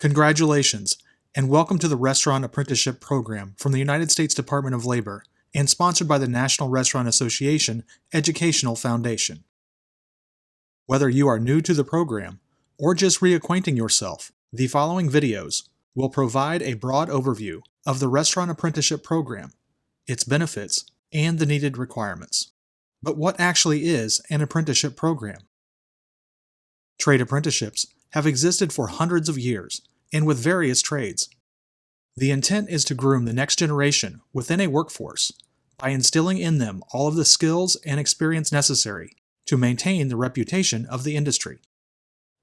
Congratulations, and welcome to the Restaurant Apprenticeship Program from the United States Department of Labor and sponsored by the National Restaurant Association Educational Foundation. Whether you are new to the program or just reacquainting yourself, the following videos will provide a broad overview of the Restaurant Apprenticeship Program, its benefits, and the needed requirements. But what actually is an apprenticeship program? Trade apprenticeships have existed for hundreds of years and with various trades. The intent is to groom the next generation within a workforce by instilling in them all of the skills and experience necessary to maintain the reputation of the industry.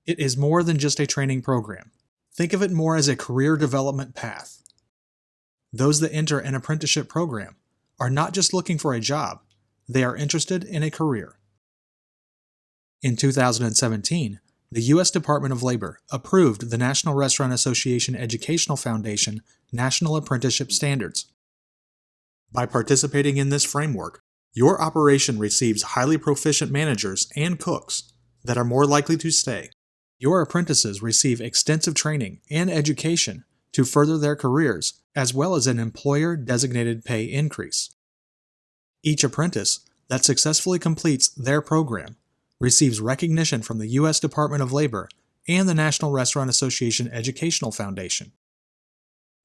It is more than just a training program. Think of it more as a career development path. Those that enter an apprenticeship program are not just looking for a job, they are interested in a career. In 2017, the U.S. Department of Labor approved the National Restaurant Association Educational Foundation National Apprenticeship Standards. By participating in this framework, your operation receives highly proficient managers and cooks that are more likely to stay. Your apprentices receive extensive training and education to further their careers, as well as an employer-designated pay increase. Each apprentice that successfully completes their program receives recognition from the U.S. Department of Labor and the National Restaurant Association Educational Foundation.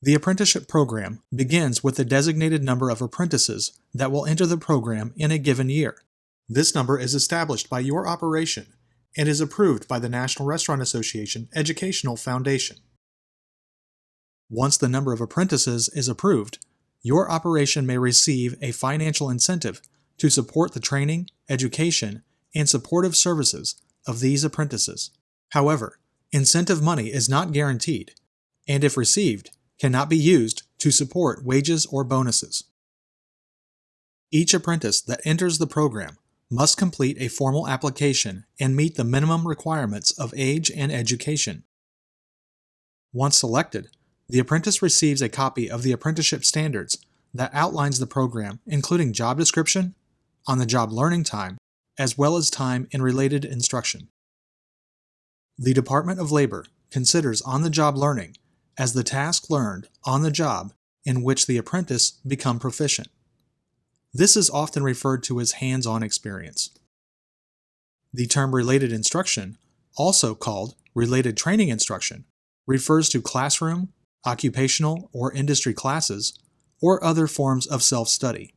The apprenticeship program begins with the designated number of apprentices that will enter the program in a given year. This number is established by your operation and is approved by the National Restaurant Association Educational Foundation. Once the number of apprentices is approved, your operation may receive a financial incentive to support the training, education, and supportive services of these apprentices. However, incentive money is not guaranteed, and if received, cannot be used to support wages or bonuses. Each apprentice that enters the program must complete a formal application and meet the minimum requirements of age and education. Once selected, the apprentice receives a copy of the apprenticeship standards that outlines the program, including job description, on-the-job learning time, as well as time in related instruction. The Department of Labor considers on-the-job learning as the task learned on the job in which the apprentice become proficient. This is often referred to as hands-on experience. The term related instruction, also called related training instruction, refers to classroom, occupational, or industry classes, or other forms of self-study.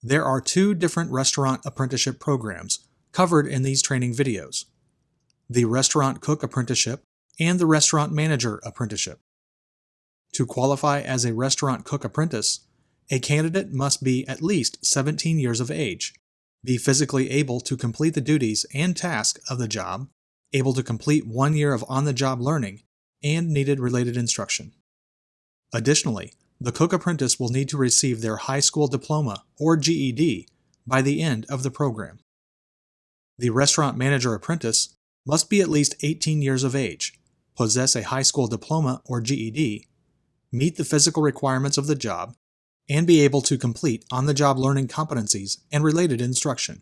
There are two different restaurant apprenticeship programs covered in these training videos: the Restaurant Cook Apprenticeship and the Restaurant Manager Apprenticeship. To qualify as a Restaurant Cook Apprentice, a candidate must be at least 17 years of age, be physically able to complete the duties and tasks of the job, able to complete 1 year of on-the-job learning, and needed related instruction. Additionally, the cook apprentice will need to receive their high school diploma or GED by the end of the program. The restaurant manager apprentice must be at least 18 years of age, possess a high school diploma or GED, meet the physical requirements of the job, and be able to complete on-the-job learning competencies and related instruction.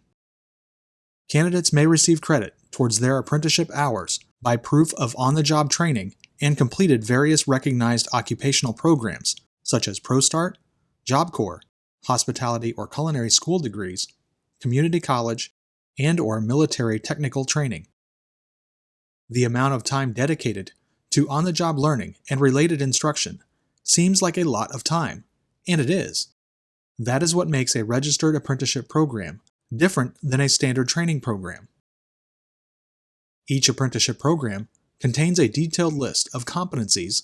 Candidates may receive credit towards their apprenticeship hours by proof of on-the-job training and completed various recognized occupational programs such as ProStart, Job Corps, hospitality or culinary school degrees, community college, and/or military technical training. The amount of time dedicated to on-the-job learning and related instruction seems like a lot of time, and it is. That is what makes a registered apprenticeship program different than a standard training program. Each apprenticeship program contains a detailed list of competencies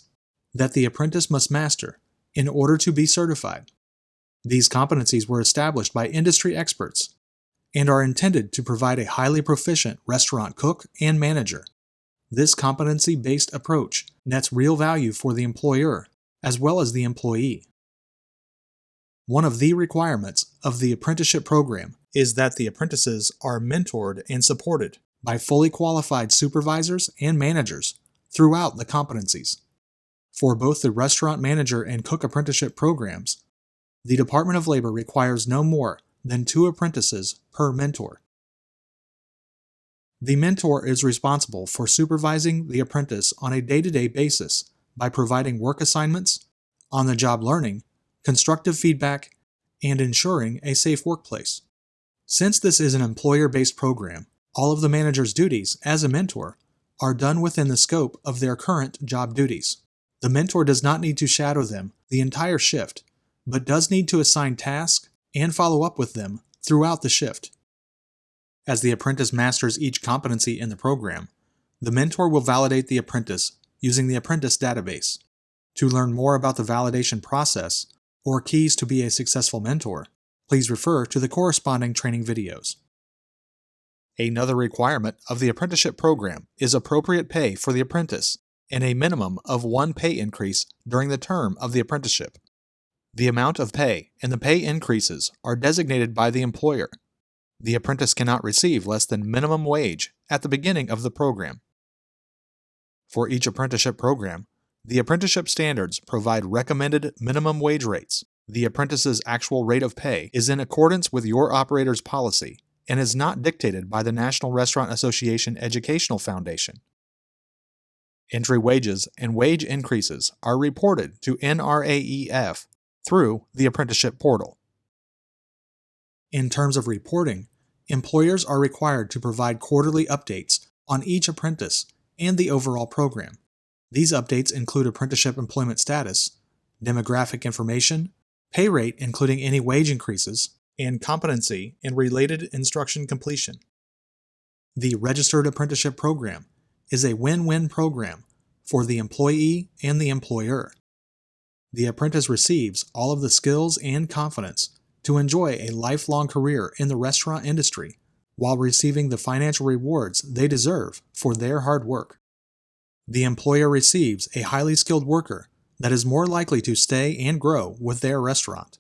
that the apprentice must master in order to be certified. These competencies were established by industry experts and are intended to provide a highly proficient restaurant cook and manager. This competency-based approach nets real value for the employer as well as the employee. One of the requirements of the apprenticeship program is that the apprentices are mentored and supported by fully qualified supervisors and managers throughout the competencies. For both the restaurant manager and cook apprenticeship programs, the Department of Labor requires no more than 2 apprentices per mentor. The mentor is responsible for supervising the apprentice on a day-to-day basis by providing work assignments, on-the-job learning, constructive feedback, and ensuring a safe workplace. Since this is an employer-based program, all of the manager's duties as a mentor are done within the scope of their current job duties. The mentor does not need to shadow them the entire shift, but does need to assign tasks and follow up with them throughout the shift. As the apprentice masters each competency in the program, the mentor will validate the apprentice using the apprentice database. To learn more about the validation process or keys to be a successful mentor, please refer to the corresponding training videos. Another requirement of the apprenticeship program is appropriate pay for the apprentice and a minimum of one pay increase during the term of the apprenticeship. The amount of pay and the pay increases are designated by the employer. The apprentice cannot receive less than minimum wage at the beginning of the program. For each apprenticeship program, the apprenticeship standards provide recommended minimum wage rates. The apprentice's actual rate of pay is in accordance with your operator's policy and is not dictated by the National Restaurant Association Educational Foundation. Entry wages and wage increases are reported to NRAEF through the apprenticeship portal. In terms of reporting, employers are required to provide quarterly updates on each apprentice and the overall program. These updates include apprenticeship employment status, demographic information, pay rate including any wage increases, and competency and related instruction completion. The Registered Apprenticeship Program is a win-win program for the employee and the employer. The apprentice receives all of the skills and confidence to enjoy a lifelong career in the restaurant industry while receiving the financial rewards they deserve for their hard work. The employer receives a highly skilled worker that is more likely to stay and grow with their restaurant.